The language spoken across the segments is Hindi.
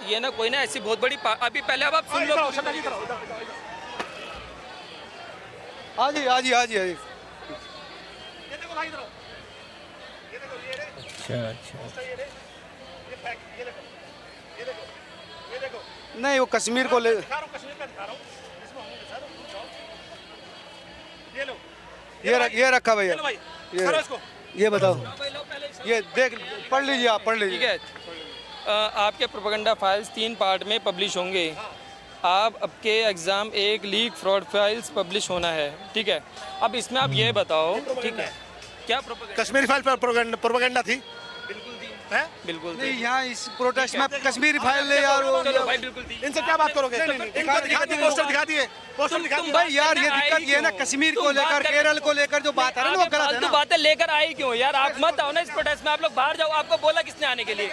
ये ना कोई ना ऐसी बहुत बड़ी अभी पहले अब आप सुन लो। हाँ जी हाँ जी हाँ जी हाँ जी। अच्छा अच्छा। नहीं वो कश्मीर को ले, ये रखा भैया, ये बताओ, ये देख पढ़ लीजिए, आप पढ़ लीजिए। ठीक है, आपके प्रोपेगेंडा फाइल्स 3 पार्ट में पब्लिश होंगे। आप आपके एग्ज़ाम एक लीक फ्रॉड फाइल्स पब्लिश होना है, ठीक है। अब इसमें आप ये बताओ, ठीक है, क्या कश्मीरी फाइल पर प्रोपेगेंडा थी? बिल्कुल नहीं, यहाँ इस प्रोटेस्ट में कश्मीरी फाइल ले यार, चलो भाई बिल्कुल थी। इनसे क्या बात करोगे? इनको दिखा दिए, पोस्टर दिखा दिए, पोस्टर दिखा दिए। भाई यार ये दिक्कत ये है ना, कश्मीर को लेकर, केरल को लेकर जो बात है ना, वो गलत है ना। बातें लेकर आई क्यों यार? आप मत आओ ना इस प्रोटेस्ट में, आप लोग बाहर जाओ। आपको बोला किसने आने के लिए?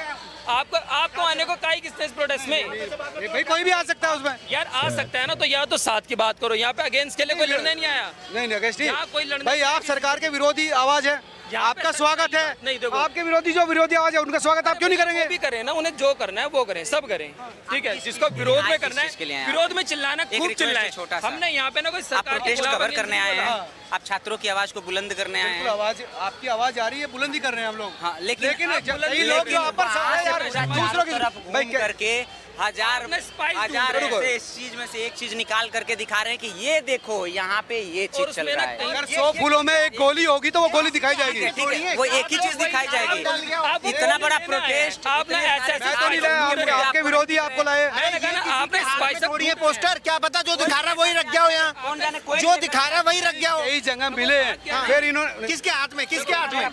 आपको आने को काई किसने इस प्रोटेस्ट में? भाई कोई भी आ सकता है उसमें यार आ सकता है ना, तो या तो साथ की बात करो। यहाँ पे अगेंस्ट के लिए कोई लड़ने नहीं आया। नहीं अगेंस्ट यहाँ कोई लड़ने भाई, आप सरकार के विरोधी आवाज है, आपका स्वागत है। नहीं देखो, आपके विरोधी जो विरोधी आवाज है उनका स्वागत आप क्यों नहीं करेंगे? भी करें ना, उन्हें जो करना है वो करें, सब करें, ठीक है। जिसको विरोध में करना है, विरोध में चिल्लाना, खूब चिल्लाएं। हमने यहाँ पे ना कोई सरकार के खिलाफ कवर करने आए हैं, आप छात्रों की आवाज को बुलंद करने आए हैं। आवाज, आपकी आवाज आ रही है, बुलंदी कर रहे हैं हम लोग। हाँ, लेकिन कई लोग जो आप पर दूसरों की करके हजार ऐसे इस चीज में से एक चीज निकाल करके दिखा रहे हैं कि ये देखो यहाँ पे ये चीज चल रहा है। अगर 100 फूलों में एक गोली होगी तो वो गोली दिखाई जाएगी। ठीक है, वो एक ही चीज दिखाई जाएगी। इतना बड़ा प्रोटेस्ट आपने ऐसे मैं तो नहीं लाया, आपके विरोधी आपको लाए। आपने छोड़िए पोस्टर, क्या पता जो दिखा रहा है वही रख गया हो यहाँ, जो दिखा रहा है वही रख गया हो। यही जगह मिले फिर इन्होंने किसके हाथ में, किसके हाथ में?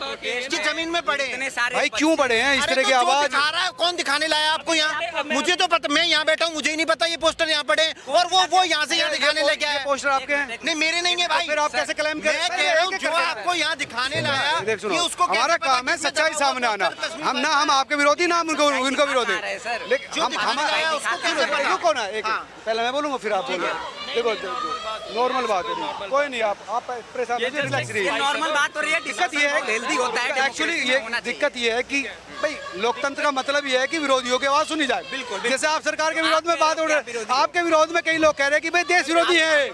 किस जमीन में पड़े? भाई क्यों पड़े हैं इस तरह की आवाज? दिखा रहा है, कौन दिखाने लाया आपको यहाँ? मुझे तो पता, मैं यहाँ बैठा हूँ, मुझे ही नहीं पता ये पोस्टर यहाँ पड़े, और वो यहाँ से यहाँ दिखाने लेके आया। पोस्टर आपके हैं? नहीं मेरे नहीं है भाई। फिर आप कैसे क्लेम कर रहे हैं? मैं कह रहा हूँ जो आपको यहाँ दिखाने लाया, देख सुनो, ये उसको हमारा काम है सच्चाई सामने आना। हम आपके विरोधी ना उनको विरोधी, लेकिन हम रुको ना एक, पहले मैं बोलूंगा फिर आप बोलो। देखो नॉर्मल बात है, कोई नहीं, आप परेशान नहीं, रिलैक्स रहिए। नॉर्मल बात हो रही है। दिक्कत ये है, हेल्दी होता है एक्चुअली ये दिक्कत ये है कि भाई लोकतंत्र का मतलब ये है कि विरोधियों की आवाज सुनी जाए। बिल्कुल, जैसे आप सरकार के विरोध में बात हो रही है, आपके विरोध में कई लोग कह रहे हैं कि भाई देश विरोधी है,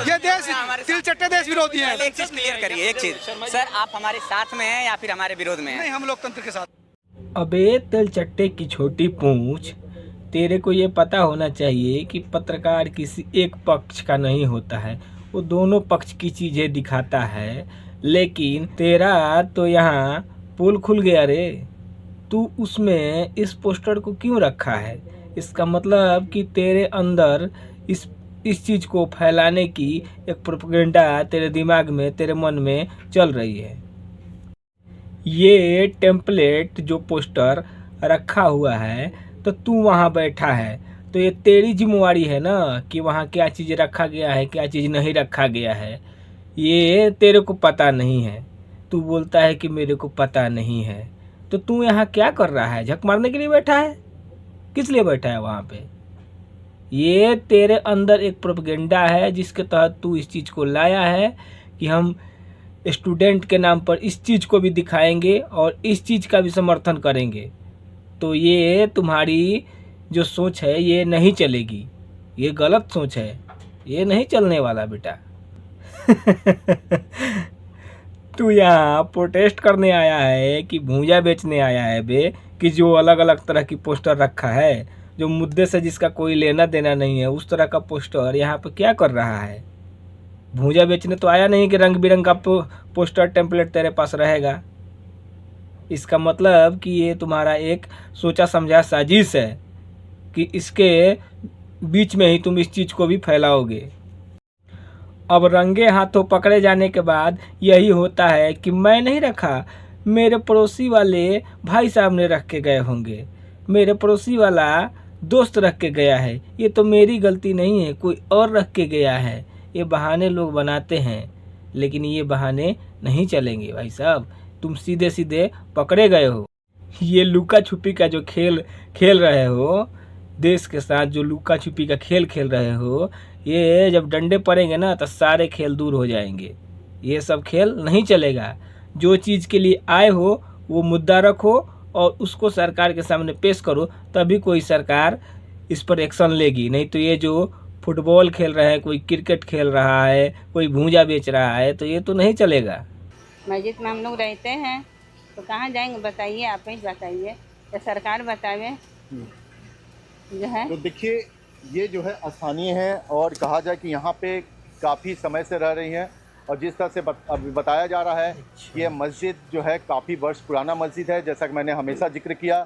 ये देश तिलचट्टे देश विरोधी है। एक चीज क्लियर करिए, एक चीज सर, आप हमारे साथ में हैं या फिर हमारे विरोध में हैं? नहीं, हम लोकतंत्र के साथ। अबे तिलचट्टे की छोटी पूंछ, तेरे को ये पता होना चाहिए कि पत्रकार किसी एक पक्ष का नहीं होता है, वो दोनों पक्ष की चीज़ें दिखाता है। लेकिन तेरा तो यहाँ पोल खुल गया रे, तू उसमें इस पोस्टर को क्यों रखा है? इसका मतलब कि तेरे अंदर इस चीज़ को फैलाने की एक प्रोपेगेंडा तेरे दिमाग में, तेरे मन में चल रही है। ये टेम्पलेट जो पोस्टर रखा हुआ है, तो तू वहाँ बैठा है, तो ये तेरी जिम्मेवारी है ना कि वहाँ क्या चीज़ रखा गया है, क्या चीज़ नहीं रखा गया है। ये तेरे को पता नहीं है, तू बोलता है कि मेरे को पता नहीं है। तो तू यहाँ क्या कर रहा है? झक मारने के लिए बैठा है? किस लिए बैठा है वहाँ पे? ये तेरे अंदर एक प्रोपेगेंडा है जिसके तहत तू इस चीज़ को लाया है कि हम स्टूडेंट के नाम पर इस चीज़ को भी दिखाएंगे और इस चीज़ का भी समर्थन करेंगे। तो ये तुम्हारी जो सोच है ये नहीं चलेगी, ये गलत सोच है, ये नहीं चलने वाला बेटा। तू यहाँ प्रोटेस्ट करने आया है कि भूजा बेचने आया है बे? कि जो अलग अलग तरह की पोस्टर रखा है, जो मुद्दे से जिसका कोई लेना देना नहीं है, उस तरह का पोस्टर यहाँ पे क्या कर रहा है? भूजा बेचने तो आया नहीं कि रंग बिरंग का पोस्टर टेम्पलेट तेरे पास रहेगा। इसका मतलब कि ये तुम्हारा एक सोचा समझा साजिश है कि इसके बीच में ही तुम इस चीज़ को भी फैलाओगे। अब रंगे हाथों पकड़े जाने के बाद यही होता है कि मैं नहीं रखा, मेरे पड़ोसी वाले भाई साहब ने रख के गए होंगे, मेरे पड़ोसी वाला दोस्त रख के गया है, ये तो मेरी गलती नहीं है, कोई और रख के गया है। ये बहाने लोग बनाते हैं, लेकिन ये बहाने नहीं चलेंगे भाई साहब। तुम सीधे सीधे पकड़े गए हो। ये लुका छुपी का जो खेल रहे हो, देश के साथ जो लुका छुपी का खेल खेल रहे हो, ये जब डंडे पड़ेंगे ना तो सारे खेल दूर हो जाएंगे। ये सब खेल नहीं चलेगा। जो चीज़ के लिए आए हो वो मुद्दा रखो और उसको सरकार के सामने पेश करो, तभी कोई सरकार इस पर एक्शन लेगी। नहीं तो ये जो फुटबॉल खेल रहे हैं, कोई क्रिकेट खेल रहा है, कोई भूजा बेच रहा है, तो ये तो नहीं चलेगा। मस्जिद में हम लोग रहते हैं तो कहाँ जाएंगे बताइए, आप ही बताइए या सरकार बतावे जो है। तो देखिए ये जो है स्थानीय है और कहा जाए कि यहाँ पे काफ़ी समय से रह रही हैं और जिस तरह से अभी बताया जा रहा है कि यह मस्जिद जो है काफ़ी वर्ष पुराना मस्जिद है, जैसा कि मैंने हमेशा जिक्र किया।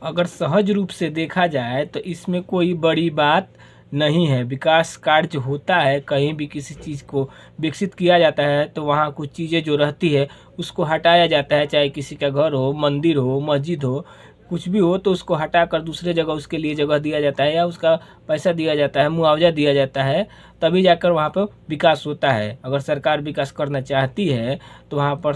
अगर सहज रूप से देखा जाए तो इसमें कोई बड़ी बात नहीं है। विकास कार्य होता है, कहीं भी किसी चीज़ को विकसित किया जाता है तो वहाँ कुछ चीज़ें जो रहती है उसको हटाया जाता है, चाहे किसी का घर हो, मंदिर हो, मस्जिद हो, कुछ भी हो तो उसको हटाकर दूसरे जगह उसके लिए जगह दिया जाता है या उसका पैसा दिया जाता है, मुआवजा दिया जाता है, तभी जाकर वहाँ पर विकास होता है। अगर सरकार विकास करना चाहती है तो वहाँ पर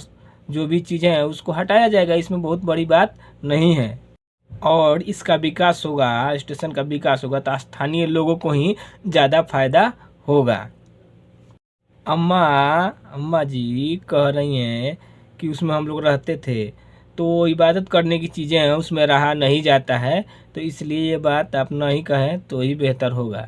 जो भी चीज़ें हैं उसको हटाया जाएगा, इसमें बहुत बड़ी बात नहीं है। और इसका विकास होगा, स्टेशन का विकास होगा तो स्थानीय लोगों को ही ज़्यादा फायदा होगा। अम्मा जी कह रही हैं कि उसमें हम लोग रहते थे तो इबादत करने की चीज़ें हैं उसमें रहा नहीं जाता है, तो इसलिए ये बात आप नहीं कहें तो ही बेहतर होगा।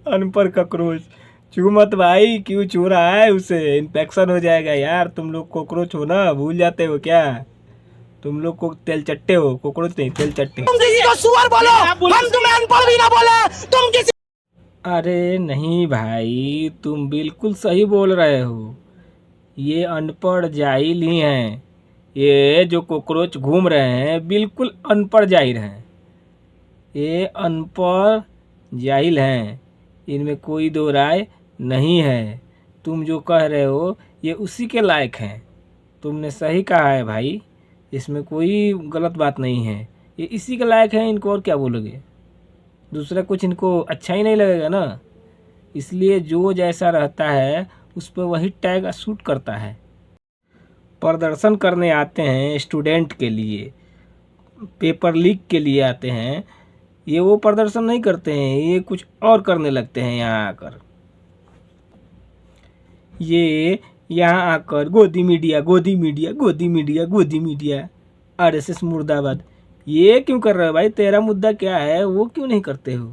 अनपढ़ कॉकरोच छू मत भाई, क्यों छू रहा है? उसे इन्फेक्शन हो जाएगा यार। तुम लोग कॉकरोच हो ना, भूल जाते हो क्या? तुम लोग को तेल चट्टे हो, कॉकरोच नहीं तेल चट्टे। तुम किसी को सुअर बोलो, हम तुम्हें अनपढ़ भी ना बोले। तुम किसी अरे नहीं भाई, तुम बिल्कुल सही बोल रहे हो। ये अनपढ़ जाहिल ही हैं। ये जो कॉकरोच घूम रहे हैं बिल्कुल अनपढ़ जाहिल हैं। ये अनपढ़ जाहिल हैं, इनमें कोई दो राय नहीं है। तुम जो कह रहे हो ये उसी के लायक हैं। तुमने सही कहा है भाई, इसमें कोई गलत बात नहीं है। ये इसी के लायक हैं, इनको और क्या बोलोगे? दूसरा कुछ इनको अच्छा ही नहीं लगेगा ना। इसलिए जो जैसा रहता है उस पर वही टैग सूट करता है। प्रदर्शन करने आते हैं स्टूडेंट के लिए, पेपर लीक के लिए आते हैं, ये वो प्रदर्शन नहीं करते हैं, ये कुछ और करने लगते हैं। यहाँ आकर ये यहाँ आकर गोदी मीडिया गोदी मीडिया गोदी मीडिया गोदी मीडिया, आरएसएस मुर्दाबाद। ये क्यों कर रहे हो भाई? तेरा मुद्दा क्या है वो क्यों नहीं करते हो?